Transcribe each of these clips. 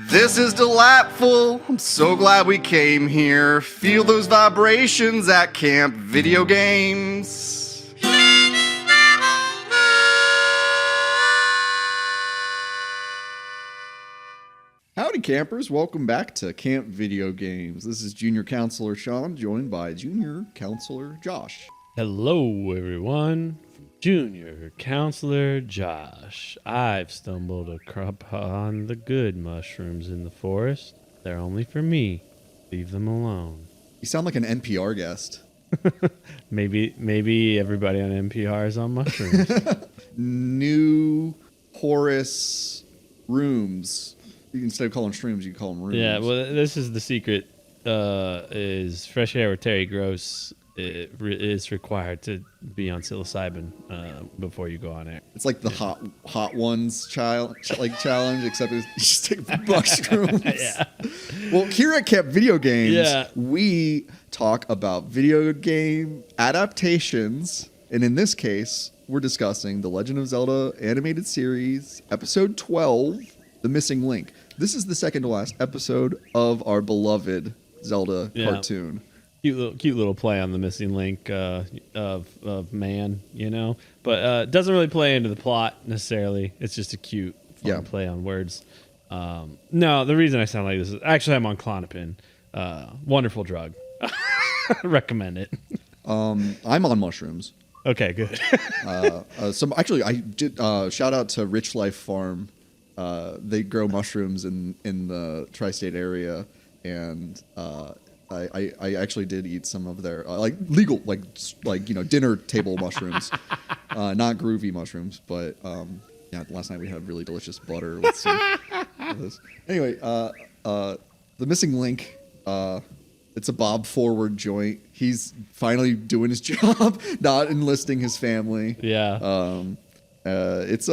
This is delightful. I'm so glad we came here. Feel those vibrations at Camp Video Games. Howdy campers, welcome back to Camp Video Games. This is Junior Counselor Sean, joined by Junior Counselor Josh. Hello everyone, Junior Counselor Josh. I've stumbled upon the good mushrooms in the forest. They're only for me. Leave them alone. You sound like an NPR guest. Maybe everybody on NPR is on mushrooms. New porous rooms. Instead of calling shrooms, you call them rooms. Yeah, well, this is the secret. Is fresh air with Terry Gross is required to be on psilocybin before you go on air. It's like the hot ones challenge, except it's just take mushrooms. Yeah. Well, here at Camp Video Games, we talk about video game adaptations, and in this case, we're discussing The Legend of Zelda animated series, episode 12, The Missing Link. This is the second to last episode of our beloved Zelda cartoon. Cute little play on the missing link of man, you know, but it doesn't really play into the plot necessarily. It's just a cute fun play on words. No, the reason I sound like this is actually I'm on Klonopin. Wonderful drug. Recommend it. I'm on mushrooms. Okay, good. I did shout out to Rich Life Farm. They grow mushrooms in the tri-state area, and I actually did eat some of their legal dinner table mushrooms, not groovy mushrooms, but last night we had really delicious butter with some of this. Anyway, The Missing Link, it's a Bob Forward joint. He's finally doing his job, not enlisting his family. Yeah. It's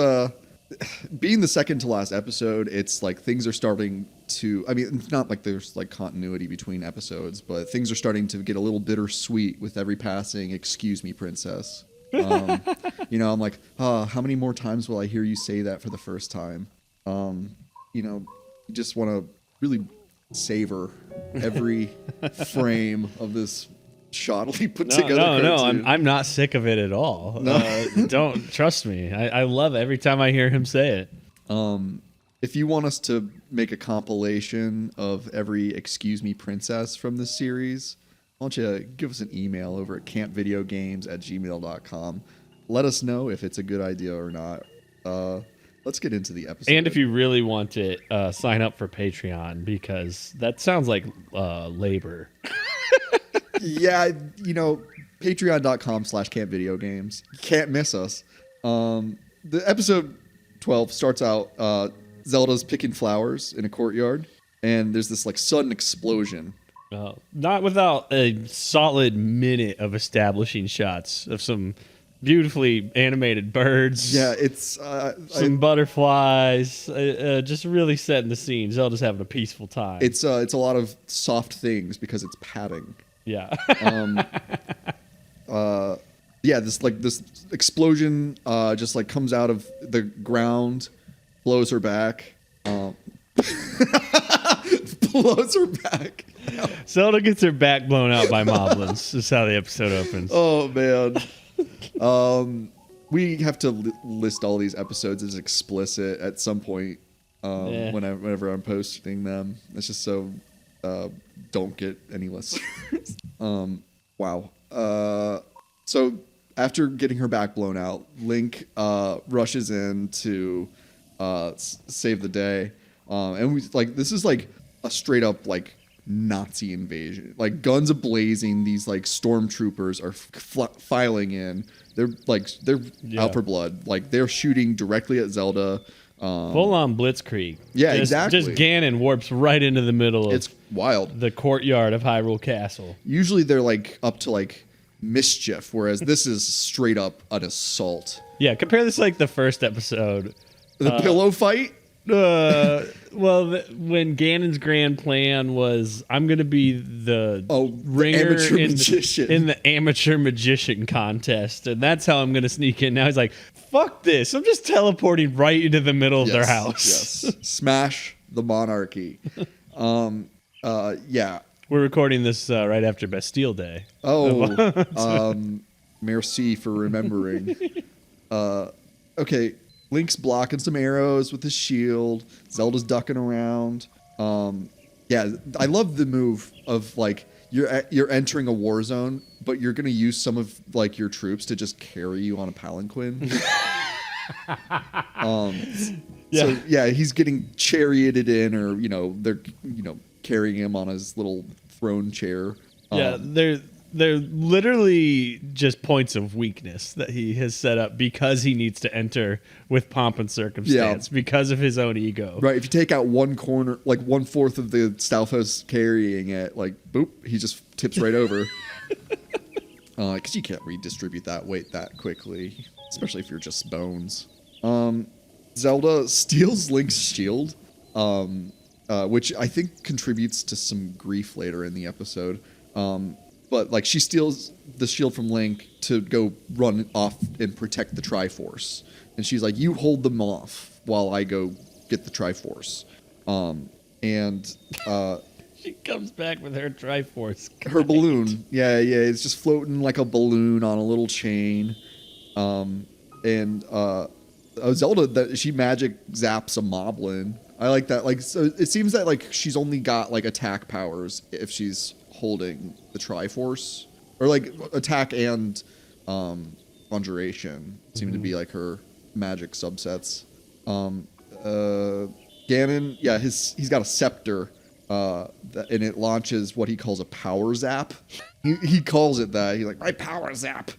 being the second to last episode, it's like things are starting to, I mean, it's not like there's like continuity between episodes, but things are starting to get a little bittersweet with every passing, "Excuse me, princess." I'm like, how many more times will I hear you say that for the first time? You just want to really savor every frame of this shoddily put together cartoon. I'm not sick of it at all. No. Don't trust me. I love every time I hear him say it. If you want us to make a compilation of every "Excuse me, princess" from this series, why don't you give us an email over at campvideogames@gmail.com. Let us know if it's a good idea or not. Let's get into the episode. And if you really want it, sign up for Patreon, because that sounds like labor. Yeah, patreon.com/campvideogames. You can't miss us. The episode 12 starts out, Zelda's picking flowers in a courtyard, and there's this like sudden explosion. Not without a solid minute of establishing shots of some beautifully animated birds. Yeah, it's some butterflies, just really setting the scene. Zelda's having a peaceful time. It's a lot of soft things because it's padding. Yeah. This explosion just like comes out of the ground, blows her back. Blows her back. Zelda gets her back blown out by moblins. This is how the episode opens. Oh man. We have to list all these episodes as explicit at some point. Whenever I'm posting them, it's just so don't get any listeners. Wow. So after getting her back blown out, Link rushes in to save the day, and we this is like a straight up like Nazi invasion, like guns ablazing. These like stormtroopers are filing in. They're out for blood. Like they're shooting directly at Zelda. Full on blitzkrieg. Yeah, exactly. Just Ganon warps right into the middle of it's wild. The courtyard of Hyrule Castle. Usually they're like up to like mischief, whereas this is straight up an assault. Yeah, compare this like the first episode. The pillow fight? When Ganon's grand plan was, I'm going to be the ringer in the amateur magician contest, and that's how I'm going to sneak in. Now he's like, fuck this. I'm just teleporting right into the middle of their house. Yes. Smash the monarchy. Yeah. We're recording this right after Bastille Day. Oh, merci for remembering. Okay, Link's blocking some arrows with his shield. Zelda's ducking around. Yeah, I love the move of like you're entering a war zone, but you're gonna use some of like your troops to just carry you on a palanquin. So yeah, he's getting charioted in, or they're carrying him on his little throne chair. Yeah, they're literally just points of weakness that he has set up because he needs to enter with pomp and circumstance because of his own ego. Right. If you take out one corner, like 1/4 of the Stalfos carrying it, like boop, he just tips right over. Because you can't redistribute that weight that quickly, especially if you're just bones. Zelda steals Link's shield, which I think contributes to some grief later in the episode. But like she steals the shield from Link to go run off and protect the Triforce, and she's like, "You hold them off while I go get the Triforce." She comes back with her Triforce. Her balloon, yeah, it's just floating like a balloon on a little chain. Zelda, she magic zaps a moblin. I like that. Like, so it seems that like she's only got like attack powers if she's holding the Triforce, or like attack and conjuration seem to be like her magic subsets. Ganon, yeah, he's got a scepter, and it launches what he calls a power zap. He calls it that. He's like, my power zap.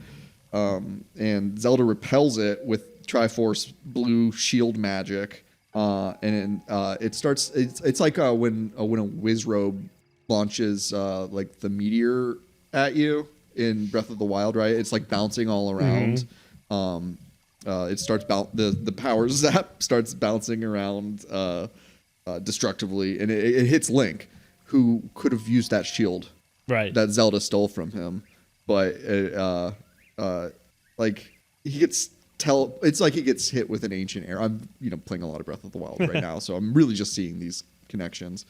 And Zelda repels it with Triforce blue shield magic. And it starts. It's like when a Wizrobe launches like the meteor at you in Breath of the Wild, right? It's like bouncing all around. It starts the power zap starts bouncing around destructively, and it hits Link, who could have used that shield that Zelda stole from him, but like he gets. It's like he gets hit with an ancient arrow. I'm playing a lot of Breath of the Wild right now, so I'm really just seeing these connections.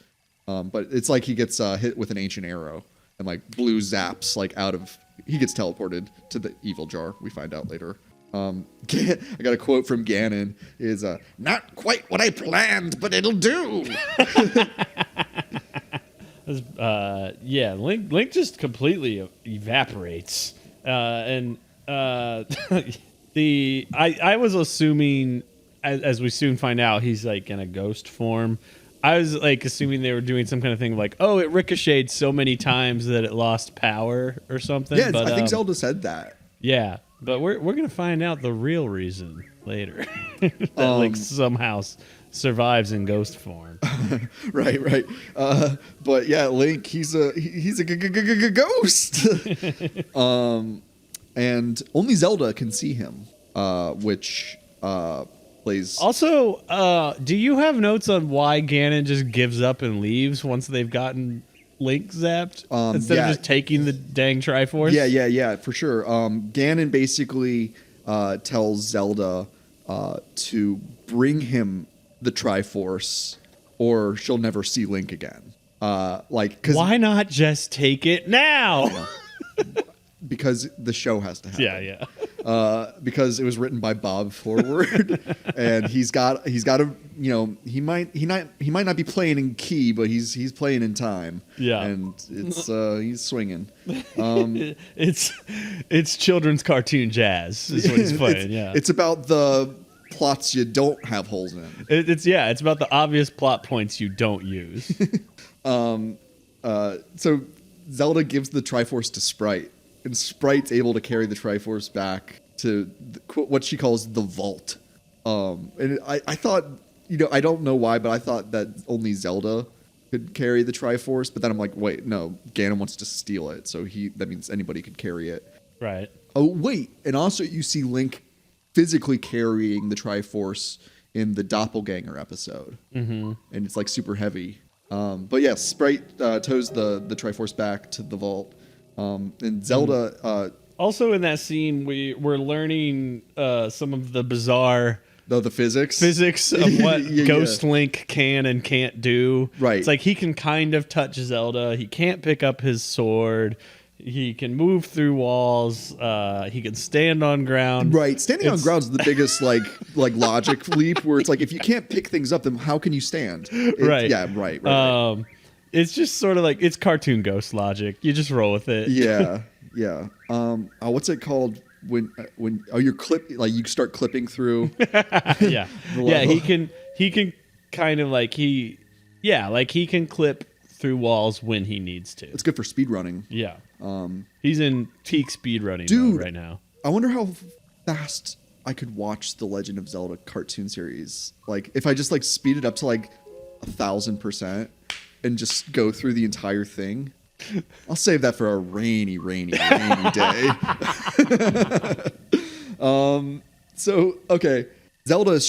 But it's like he gets hit with an ancient arrow, and like blue zaps like he gets teleported to the evil jar. We find out later. I got a quote from Ganon: "Is not quite what I planned, but it'll do." Link just completely evaporates, and. I was assuming, as we soon find out, he's like in a ghost form. I was like assuming they were doing some kind of thing like, oh, it ricocheted so many times that it lost power or something. Yeah, but, I think Zelda said that. Yeah, but we're gonna find out the real reason later that Link somehow survives in ghost form. Right. But yeah, Link, he's a ghost. And only Zelda can see him, which plays... Also, do you have notes on why Ganon just gives up and leaves once they've gotten Link zapped? Instead of just taking the dang Triforce? Yeah, for sure. Ganon basically tells Zelda to bring him the Triforce, or she'll never see Link again. Why not just take it now? Because the show has to happen. Yeah. Because it was written by Bob Forward, and he's got a he might not be playing in key, but he's playing in time. Yeah. And it's he's swinging. It's children's cartoon jazz is what he's playing. It's about the plots you don't have holes in. It's about the obvious plot points you don't use. So Zelda gives the Triforce to Sprite. And Sprite's able to carry the Triforce back to what she calls the vault. And I thought, I don't know why, but I thought that only Zelda could carry the Triforce. But then I'm like, wait, no, Ganon wants to steal it. So that means anybody could carry it. Right. Oh, wait. And also you see Link physically carrying the Triforce in the Doppelganger episode. Mm-hmm. And it's like super heavy. But yes, Sprite tows the Triforce back to the vault. And Zelda... also in that scene, we're learning some of the bizarre the physics of what Ghost Link can and can't do. Right. It's like he can kind of touch Zelda. He can't pick up his sword. He can move through walls. He can stand on ground. Right. Standing on ground is the biggest like logic leap where it's like if you can't pick things up, then how can you stand? Right. Yeah. Right. It's just sort of like it's cartoon ghost logic. You just roll with it. Yeah. Yeah. What's it called when you start clipping through? Yeah. Yeah. He can kind of like he can clip through walls when he needs to. It's good for speed running. Yeah. He's in peak speed running mode right now. I wonder how fast I could watch the Legend of Zelda cartoon series. Like if I just like speed it up to like 1,000% and just go through the entire thing. I'll save that for a rainy day. So okay, Zelda.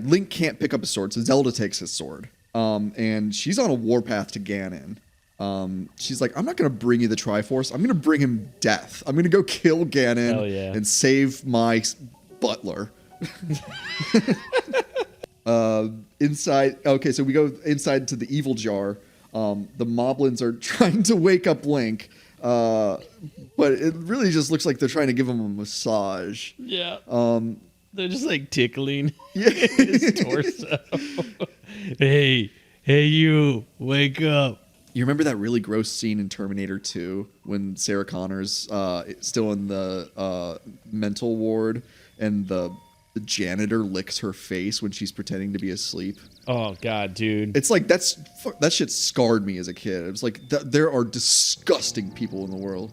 Link can't pick up a sword, so Zelda takes his sword. And she's on a warpath to Ganon. She's like, I'm not going to bring you the Triforce. I'm going to bring him death. I'm going to go kill Ganon and save my butler. Inside. Okay, so we go inside to the evil jar. The moblins are trying to wake up Link. But it really just looks like they're trying to give him a massage. Yeah. They're just like tickling his torso. Hey, you, wake up. You remember that really gross scene in Terminator 2 when Sarah Connor's still in the mental ward and the janitor licks her face when she's pretending to be asleep? Oh, God, dude. It's like that shit scarred me as a kid. It was like there are disgusting people in the know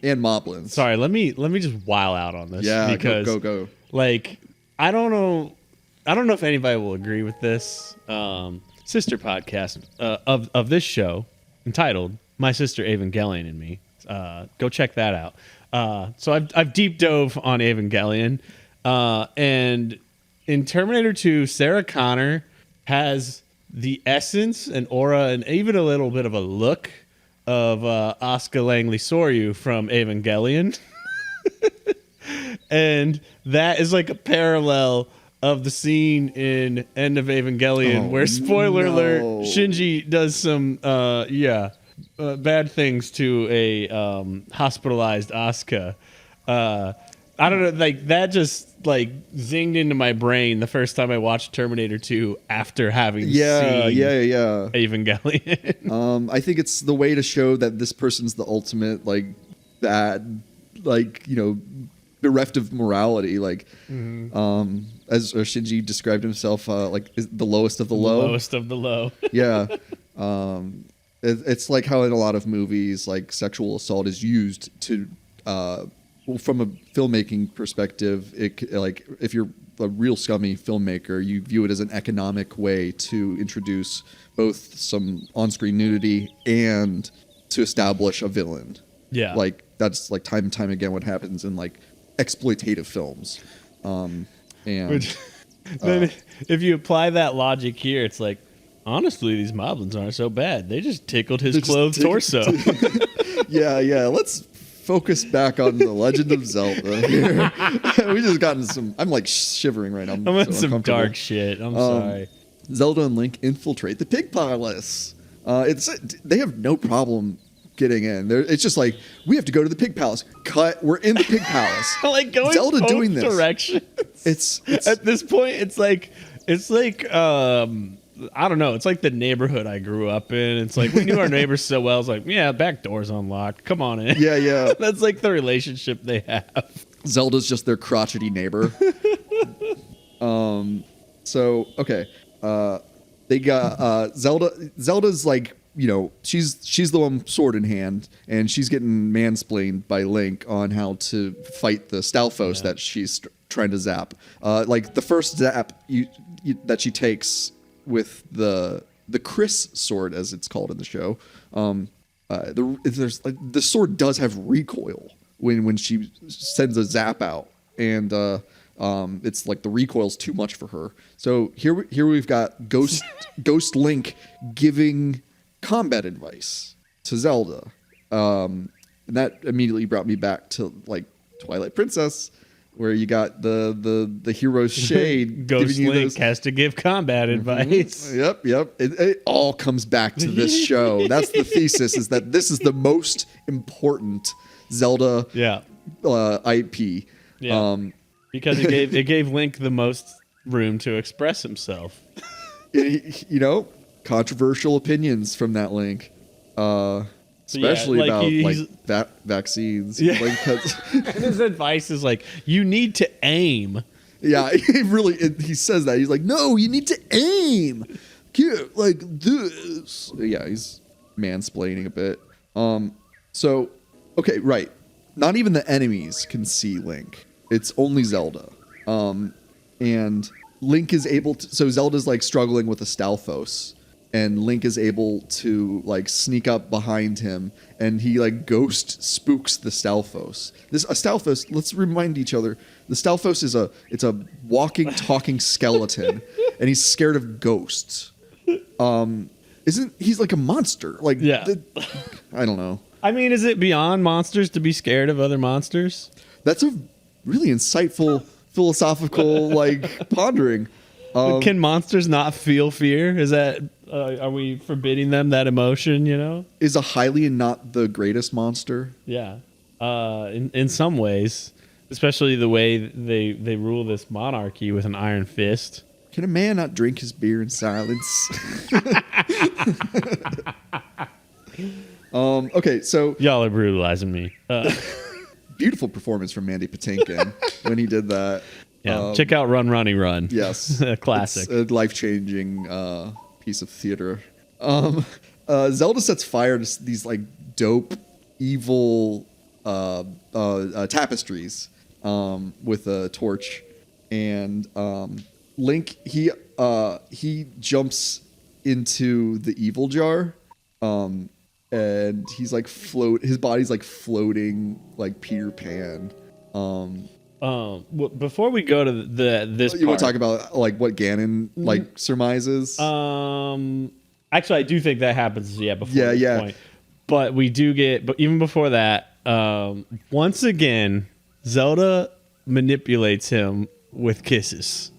and moblins. Sorry, let me just while out on this. Yeah, because go. Like, I don't know if anybody will agree with this. Sister podcast of this show entitled "My Sister Evangelion and Me." Go check that out. So I've deep dove on Evangelion, and in Terminator 2, Sarah Connor has the essence and aura and even a little bit of a look of Asuka Langley Soryu from Evangelion. And that is like a parallel of the scene in End of Evangelion where, spoiler alert, Shinji does some bad things to a hospitalized Asuka. I don't know, like that just like zinged into my brain the first time I watched Terminator 2 after having seen Evangelion. I think it's the way to show that this person's the ultimate bereft of morality, as Shinji described himself, is the lowest of the low. Lowest of the low. Yeah. It's like how in a lot of movies, like sexual assault is used to, from a filmmaking perspective, if you're a real scummy filmmaker, you view it as an economic way to introduce both some on-screen nudity and to establish a villain. Yeah. Like that's like time and time again what happens in like exploitative films. Then if you apply that logic here, it's like, honestly, these moblins aren't so bad. They just tickled his clothed torso. Yeah. Let's focus back on the Legend of Zelda here. We just gotten some. I'm like shivering right now. I'm in some dark shit. I'm sorry. Zelda and Link infiltrate the Pig Palace. They have no problem getting in. It's just like, we have to go to the Pig Palace. Cut. We're in the Pig Palace. Like going Zelda both doing this. directions. It's at this point, it's like I don't know. It's like the neighborhood I grew up in. It's like we knew our neighbors so well. It's like, yeah, back door's unlocked. Come on in. Yeah. That's like the relationship they have. Zelda's just their crotchety neighbor. So okay. They got Zelda. Zelda's like, she's the one sword in hand, and she's getting mansplained by Link on how to fight the Stalfos that she's trying to zap. Like the first zap that she takes with the Chris sword, as it's called in the show. The sword does have recoil when she sends a zap out, and it's like the recoil's too much for her. So here we've got Ghost Link giving combat advice to Zelda, and that immediately brought me back to like Twilight Princess. where you got the hero's shade. Ghost Link has to give combat advice. Yep. It all comes back to this show. That's the thesis, is that this is the most important Zelda IP. Yeah. Because it gave Link the most room to express himself. Controversial opinions from that Link. Especially about vaccines. Yeah. And his advice is like, you need to aim. Yeah, he says that. He's like, no, you need to aim. Like this. Yeah, he's mansplaining a bit. So, okay, right. Not even the enemies can see Link. It's only Zelda. And Link is able to... So Zelda's like struggling with a Stalfos. And Link is able to like sneak up behind him, and he like ghost spooks the Stalfos. A Stalfos. Let's remind each other: the Stalfos is a walking, talking skeleton, and he's scared of ghosts. He's like a monster? Like, I don't know. I mean, is it beyond monsters to be scared of other monsters? That's a really insightful philosophical like pondering. Can monsters not feel fear? Is that are we forbidding them that emotion? Is a Hylian not the greatest monster? Yeah, in some ways, especially the way they rule this monarchy with an iron fist. Can a man not drink his beer in silence? Okay, so y'all are brutalizing me. Beautiful performance from Mandy Patinkin when he did that. Yeah, check out Run Runny Run. Yes. A classic. It's a life-changing piece of theater. Zelda sets fire to these like dope, evil tapestries with a torch. And Link, he jumps into the evil jar. And he's like his body's like floating like Peter Pan. Before we go to this, you want to talk about like what Ganon like surmises? Actually, I do think that happens. Yeah, before this point. But we do get. But even before that, once again, Zelda manipulates him with kisses.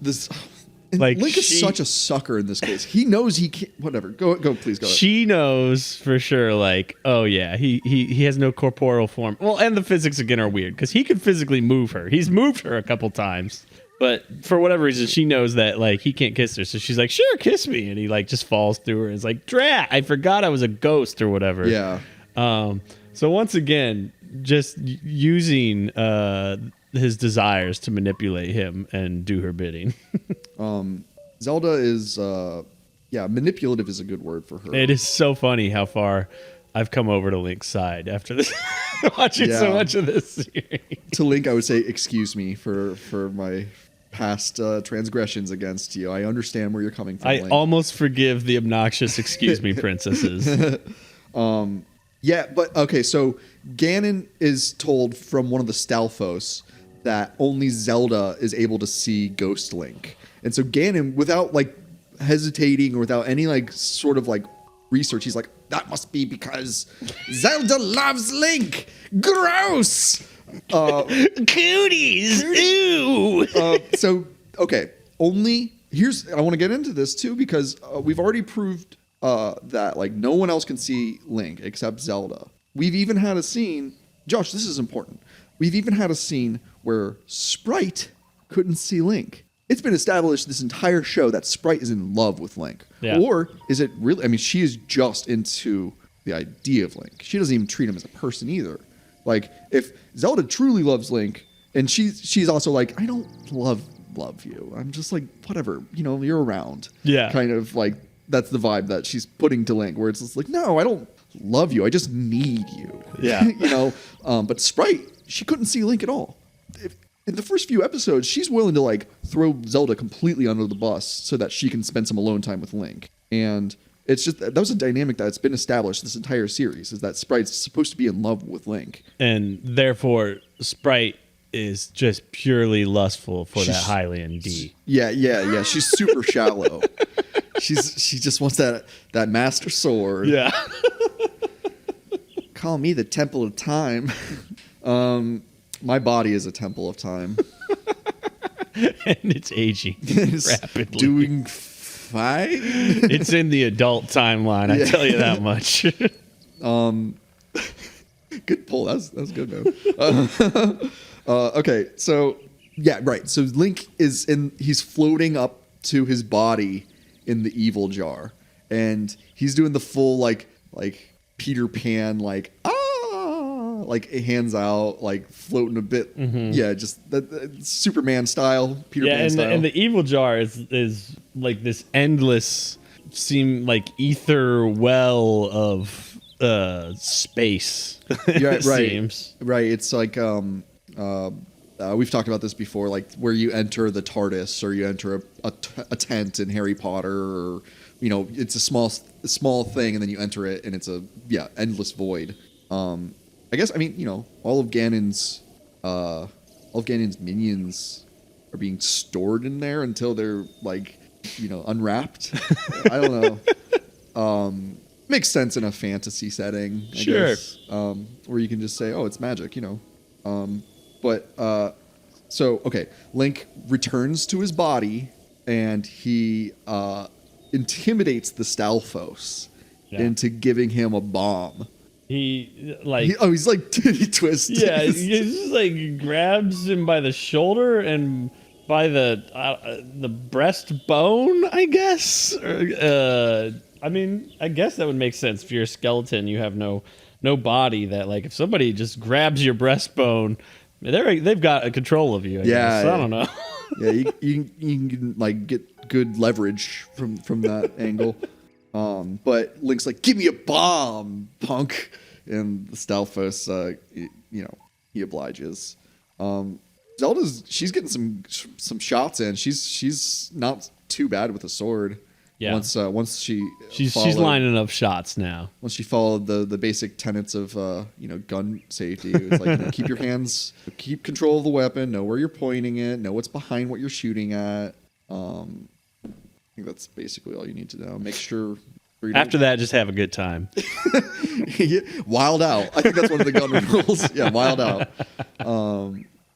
Like Link is such a sucker in this case. He knows he can't. Whatever. Go. Please go. She knows for sure. Like, oh yeah, he has no corporeal form. Well, and the physics again are weird because he could physically move her. He's moved her a couple times, but for whatever reason, she knows that like he can't kiss her. So she's like, sure, kiss me, and he like just falls through her. And is like, drat! I forgot I was a ghost or whatever. Yeah. So once again, just using his desires to manipulate him and do her bidding. Zelda is manipulative is a good word for her. It is so funny how far I've come over to Link's side after this watching so much of this series. To Link, I would say excuse me for my past transgressions against you. I understand where you're coming from, Link. Almost forgive the obnoxious excuse me princesses. Yeah, but okay, so Ganon is told from one of the Stalfos that only Zelda is able to see Ghost Link. And so Ganon, without like hesitating or without any like sort of like research, he's like, that must be because Zelda loves Link. Gross. Cooties. Ew. So, okay, I want to get into this too because we've already proved that like no one else can see Link except Zelda. We've even had a scene, Josh, this is important. We've even had a scene where Sprite couldn't see Link. It's been established this entire show that Sprite is in love with Link. Yeah. Or is it really, I mean, she is just into the idea of Link. She doesn't even treat him as a person either. Like, if Zelda truly loves Link, and she's also like, I don't love you. I'm just like, whatever, you're around. Yeah. Kind of like, that's the vibe that she's putting to Link, where it's just like, no, I don't love you. I just need you. Yeah. But Sprite, she couldn't see Link at all. In the first few episodes, she's willing to like throw Zelda completely under the bus so that she can spend some alone time with Link. And it's just, that was a dynamic that's been established this entire series, is that Sprite's supposed to be in love with Link. And therefore, Sprite is just purely lustful for that Hylian D. Yeah. She's super shallow. She just wants that master sword. Yeah. Call me the Temple of Time. My body is a temple of time. And it's aging rapidly. Doing fine. It's in the adult timeline, I tell you that much. Good pull. That was good, man. Okay, so yeah, right. So Link he's floating up to his body in the evil jar, and he's doing the full like Peter Pan like hands out, like floating a bit. Yeah, just that Superman style, Peter Pan style. And the evil jar is like this endless like ether well of space. Yeah, right. Seems. Right. It's like we've talked about this before, like where you enter the TARDIS or you enter a tent in Harry Potter, or it's a small thing, and then you enter it and it's a endless void. I guess all of Ganon's minions are being stored in there until they're like unwrapped. I don't know. Makes sense in a fantasy setting, I guess, where you can just say, oh, it's magic, so okay, Link returns to his body and he intimidates the Stalfos into giving him a bomb. He's like titty twist. Yeah, he just like grabs him by the shoulder and by the breastbone, I guess. I guess that would make sense. If you're a skeleton, you have no body. That like if somebody just grabs your breastbone, they've got a control of you. I guess. I don't know. Yeah, you can like get good leverage from that angle. But Link's like, give me a bomb, punk. And the Stalfos, he obliges. She's getting some shots in. She's not too bad with a sword. Yeah. Once she's lining up shots now. Once she followed the basic tenets of gun safety, it's like keep your hands, keep control of the weapon, know where you're pointing it, know what's behind what you're shooting at. I think that's basically all you need to know. Make sure. After that, just have a good time. Wild out. I think that's one of the gun rules. Yeah, wild out.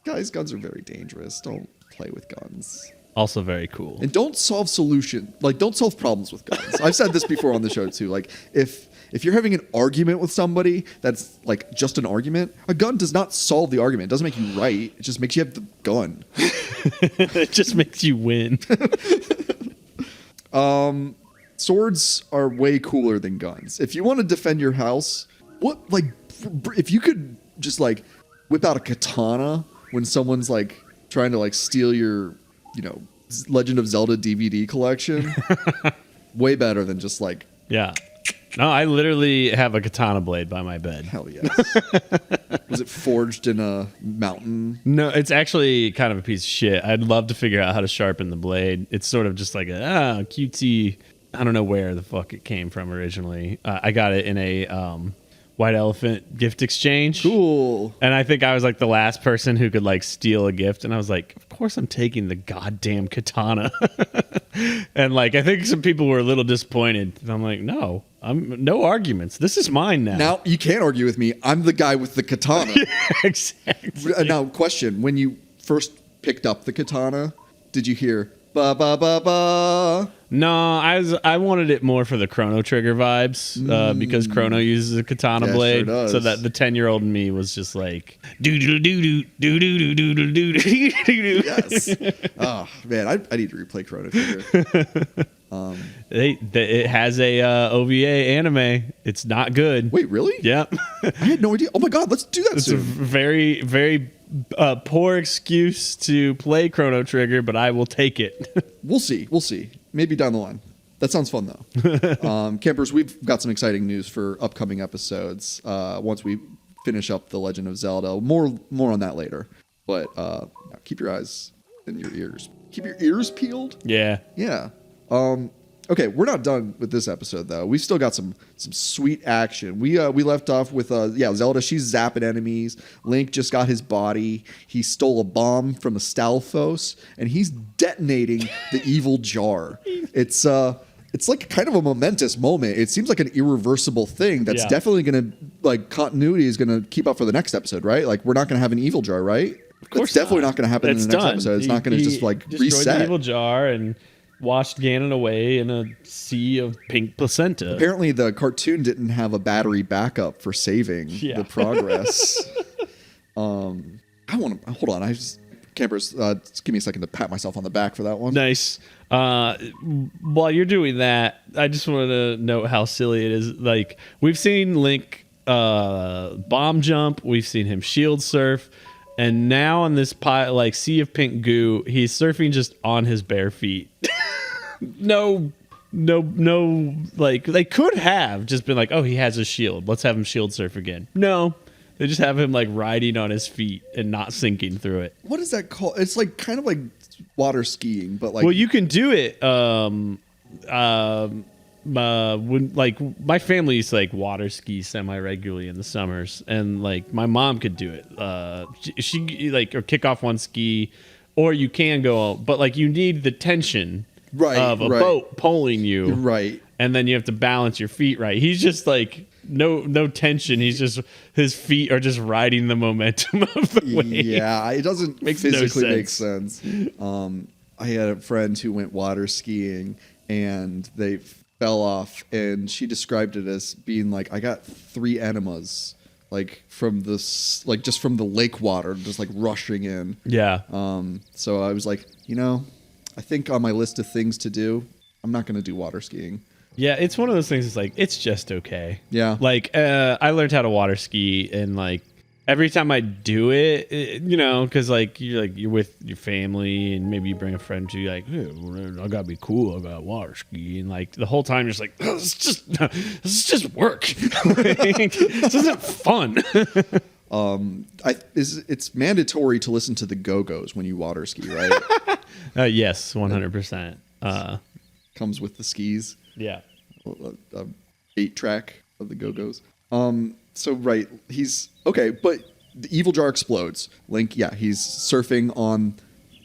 Guys, guns are very dangerous. Don't play with guns. Also very cool. And don't solve problems with guns. I've said this before on the show too. Like if you're having an argument with somebody that's like just an argument, a gun does not solve the argument. It doesn't make you right. It just makes you have the gun. It just makes you win. Swords are way cooler than guns. If you want to defend your house, if you could just like whip out a katana when someone's like trying to like steal your Legend of Zelda DVD collection, way better than just like. Yeah. No, I literally have a katana blade by my bed. Hell yes. Was it forged in a mountain? No, it's actually kind of a piece of shit. I'd love to figure out how to sharpen the blade. It's sort of just like a cutesy. I don't know where the fuck it came from originally. I got it in a White Elephant gift exchange. Cool. And I think I was like the last person who could like steal a gift. And I was like, of course I'm taking the goddamn katana. And like, I think some people were a little disappointed. And I'm like, no arguments. This is mine now. Now you can't argue with me. I'm the guy with the katana. Yeah, exactly. Now question, when you first picked up the katana, did you hear ba ba ba ba? No, I wanted it more for the Chrono Trigger vibes because Chrono uses a katana blade, sure so that the 10-year-old in me was just like do do do do do do do do do do do. Yes. Oh man, I need to replay Chrono Trigger. It has a OVA anime. It's not good. Wait, really? Yeah. I had no idea. Oh my god, let's do that soon. It's a very very poor excuse to play Chrono Trigger, but I will take it. We'll see. Maybe down the line. That sounds fun though. Campers, we've got some exciting news for upcoming episodes. Once we finish up The Legend of Zelda, more on that later. But keep your eyes and your ears. Keep your ears peeled. Yeah. Yeah. Okay, we're not done with this episode though. We've still got some sweet action. We left off with Zelda. She's zapping enemies. Link just got his body. He stole a bomb from a Stalfos, and he's detonating the evil jar. It's like kind of a momentous moment. It seems like an irreversible thing that's definitely gonna, like, continuity is gonna keep up for the next episode, right? Like, we're not gonna have an evil jar, right? Of course, it's definitely not going to happen in the next episode. It's not going to just like reset. The evil jar and washed Ganon away in a sea of pink placenta. Apparently, the cartoon didn't have a battery backup for saving the progress. I want to hold on. Campers, just give me a second to pat myself on the back for that one. Nice. While you're doing that, I just want to note how silly it is. Like, we've seen Link bomb jump, we've seen him shield surf, and now on this sea of pink goo, he's surfing just on his bare feet. No, like, they could have just been like, oh, he has a shield, let's have him shield surf again. No, they just have him like riding on his feet and not sinking through it. What is that called? It's like kind of like water skiing, but like, well, you can do it. When like my family used to like water ski semi regularly in the summers, and like my mom could do it. She like, or kick off one ski, or you can go, but like you need the tension of a boat pulling you, right, and then you have to balance your feet right. He's just like no tension. He's just, his feet are just riding the momentum of the wave. Yeah, it doesn't physically make sense. I had a friend who went water skiing and they fell off, and she described it as being like, I got 3 enemas, like from this, like just from the lake water, just like rushing in. Yeah. So I was like, I think on my list of things to do, I'm not going to do water skiing. Yeah, it's one of those things. It's like, it's just okay. Yeah. Like, I learned how to water ski, and like every time I do it, because like you're with your family, and maybe you bring a friend to you, like, hey, I gotta be cool, I got water ski, and like the whole time you're just like, oh, this is just work. Like, this isn't fun. It's mandatory to listen to the Go-Go's when you water ski, right? Yes, 100%. Comes with the skis. Yeah. 8-track of the Go-Go's. So right, he's okay, but the evil jar explodes. Link, he's surfing on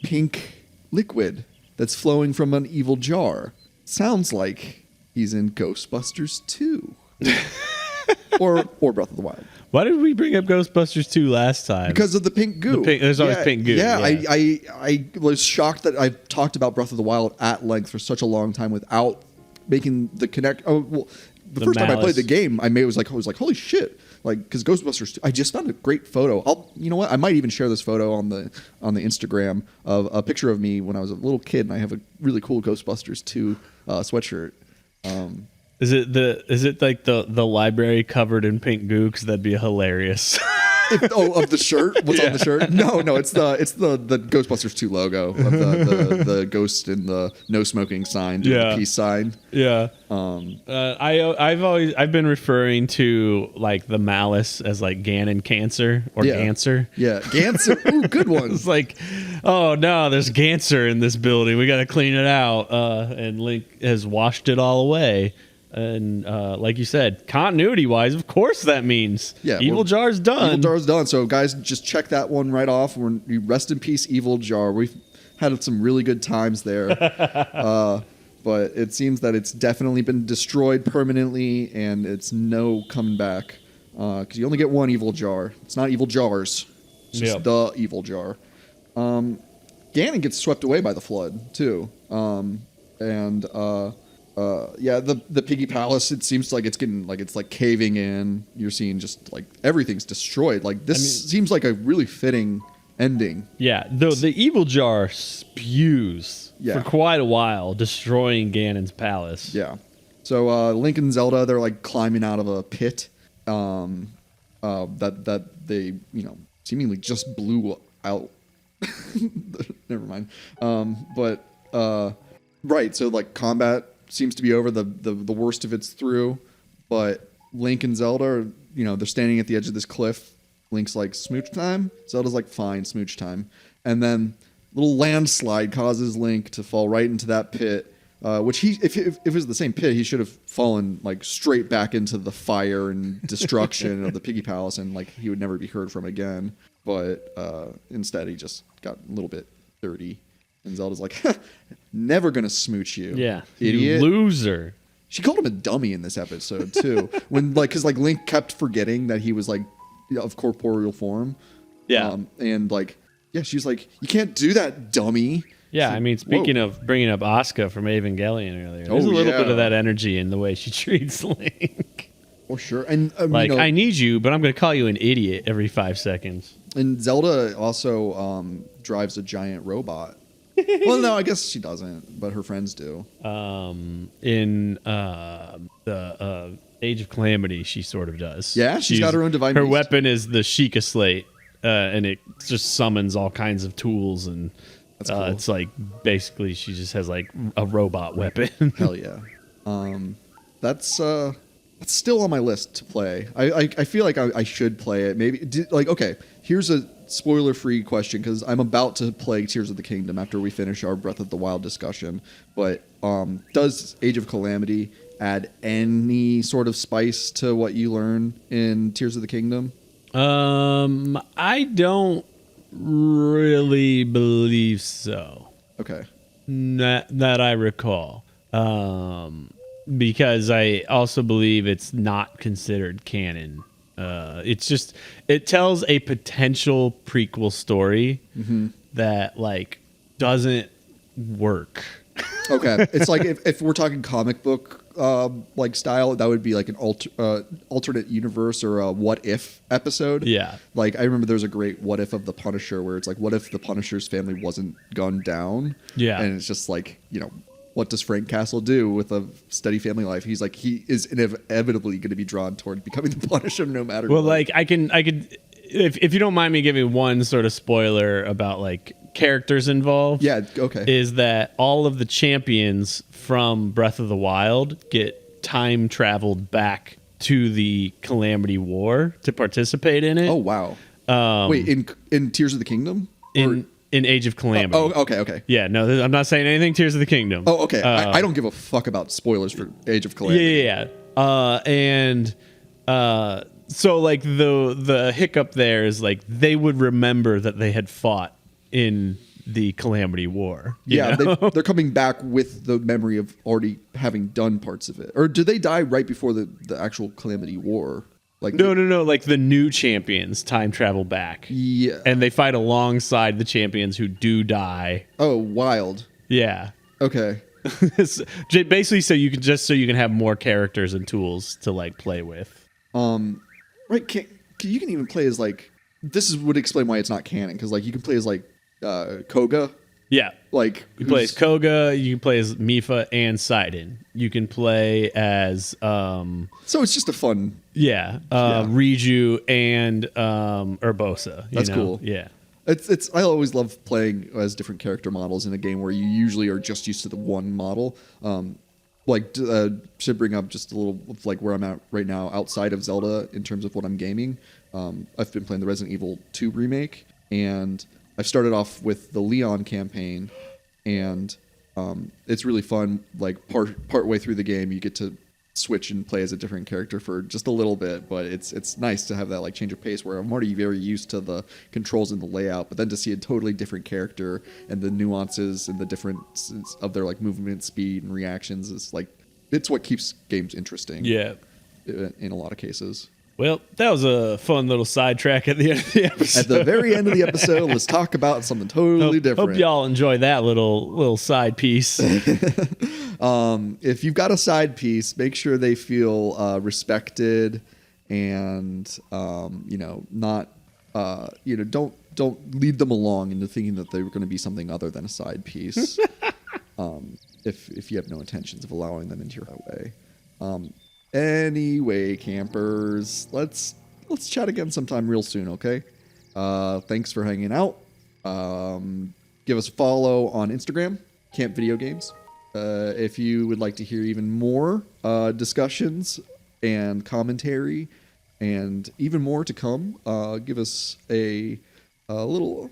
pink liquid that's flowing from an evil jar. Sounds like he's in Ghostbusters 2. or Breath of the Wild. Why did we bring up Ghostbusters 2 last time? Because of the pink goo. There's always pink goo. Yeah, I was shocked that I talked about Breath of the Wild at length for such a long time without making the connect. Oh, well, the first time I played the game, I was like, holy shit! Like, because Ghostbusters 2, I just found a great photo. You know what? I might even share this photo on the Instagram of a picture of me when I was a little kid, and I have a really cool Ghostbusters 2 sweatshirt. Is it like the library covered in pink goo? Because that'd be hilarious. Of the shirt? What's on the shirt? No, it's the Ghostbusters 2 logo of the ghost and the no smoking sign, the peace sign. Yeah. I've been referring to like the malice as like Ganon Cancer or Ganser. Yeah, Ganser. Ooh, good one. It's like, oh no, there's Ganser in this building. We got to clean it out. And Link has washed it all away. And like you said, continuity-wise, of course that means Evil Jar's done. Evil Jar's done. So, guys, just check that one right off. Rest in peace, Evil Jar. We've had some really good times there. But it seems that it's definitely been destroyed permanently, and it's no coming back. Because you only get one Evil Jar. It's not Evil Jars. It's just the Evil Jar. Ganon gets swept away by the flood, too. The Piggy Palace, it seems like it's getting it's caving in. You're seeing just like everything's destroyed. Like this seems like a really fitting ending. Yeah, though the evil jar spews for quite a while, destroying Ganon's palace. Yeah. So Link and Zelda, they're like climbing out of a pit that they seemingly just blew out. Never mind. Right. So like combat seems to be over. The worst of it's through, but Link and Zelda are, they're standing at the edge of this cliff. Link's like, smooch time? Zelda's like, fine, smooch time. And then little landslide causes Link to fall right into that pit, which if it was the same pit, he should have fallen like straight back into the fire and destruction of the Piggy Palace, and like he would never be heard from again. But instead he just got a little bit dirty. And Zelda's like, never gonna smooch you. Yeah, idiot. You loser. She called him a dummy in this episode too. Because Link kept forgetting that he was like of corporeal form. Yeah. And like Yeah, she's like, you can't do that, dummy. Yeah, like, I mean, speaking of bringing up Asuka from Evangelion earlier, there's a little bit of that energy in the way she treats Link. For sure. And like, I need you, but I'm going to call you an idiot every 5 seconds. And Zelda also drives a giant robot. Well, no, I guess she doesn't, but her friends do. In the Age of Calamity, she sort of does. Yeah, she's got her own divine Her beast. weapon is the Sheikah Slate, and it just summons all kinds of tools, and that's cool. It's like basically she just has like a robot weapon. Hell yeah. That's still on my list to play. I feel like I should play it. Maybe okay. Here's a spoiler-free question because I'm about to play Tears of the Kingdom after we finish our Breath of the Wild discussion. But does Age of Calamity add any sort of spice to what you learn in Tears of the Kingdom? I don't really believe so. Okay. That I recall. Because I also believe it's not considered canon. It's just, it tells a potential prequel story that like doesn't work. Okay. It's like if we're talking comic book like style, that would be like an alternate universe or a what if episode. Yeah. Like I remember there's a great what if of the Punisher where it's like, what if the Punisher's family wasn't gunned down? Yeah. And it's just like, what does Frank Castle do with a steady family life? He's like, he is inevitably going to be drawn toward becoming the Punisher no matter what. Well, like I could, if you don't mind me giving one sort of spoiler about like characters involved. Yeah. Okay. Is that all of the champions from Breath of the Wild get time traveled back to the Calamity War to participate in it? Oh, wow. Wait, in Tears of the Kingdom? In Age of Calamity. Okay. Yeah, no, I'm not saying anything Tears of the Kingdom. Oh, okay. I don't give a fuck about spoilers for Age of Calamity. Yeah. So like the hiccup there is like they would remember that they had fought in the Calamity War. Yeah, they're coming back with the memory of already having done parts of it. Or did they die right before the actual Calamity War? Like no. Like the new champions time travel back. Yeah. And they fight alongside the champions who do die. Oh, wild. Yeah. Okay. Basically, so you can have more characters and tools to like play with. Right. You can even play as like, would explain why it's not canon because like you can play as like Koga. Yeah. Like you play as Koga, you can play as Mipha and Sidon. You can play as so it's just a fun Riju and Urbosa. That's cool. Yeah. It's I always love playing as different character models in a game where you usually are just used to the one model. Should bring up just a little of like where I'm at right now outside of Zelda in terms of what I'm gaming. I've been playing the Resident Evil 2 remake and I've started off with the Leon campaign, and it's really fun. Like part way through the game, you get to switch and play as a different character for just a little bit, but it's nice to have that like change of pace where I'm already very used to the controls and the layout, but then to see a totally different character and the nuances and the differences of their like movement speed and reactions is like it's what keeps games interesting. Yeah, in a lot of cases. Well, that was a fun little sidetrack at the end of the episode. At the very end of the episode, let's talk about something totally different. Hope y'all enjoy that little side piece. If you've got a side piece, make sure they feel respected and not don't lead them along into thinking that they're going to be something other than a side piece. If you have no intentions of allowing them into your way. Anyway, campers, let's chat again sometime real soon, okay? Thanks for hanging out. Give us a follow on Instagram, Camp Video Games. If you would like to hear even more discussions and commentary and even more to come, give us a little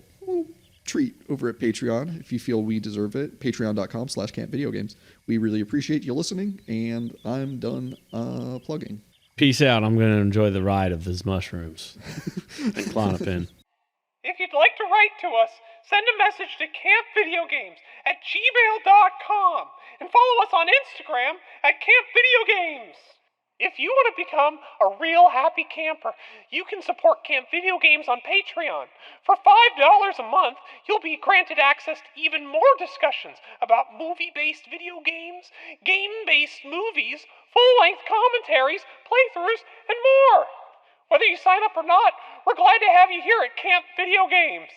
treat over at Patreon if you feel we deserve it. Patreon.com/campvideogames. We really appreciate you listening, and I'm done plugging. Peace out. I'm going to enjoy the ride of these mushrooms and Clonopin. If you'd like to write to us, send a message to campvideogames@gmail.com and follow us on Instagram @campvideogames. If you want to become a real happy camper, you can support Camp Video Games on Patreon. For $5 a month, you'll be granted access to even more discussions about movie-based video games, game-based movies, full-length commentaries, playthroughs, and more. Whether you sign up or not, we're glad to have you here at Camp Video Games.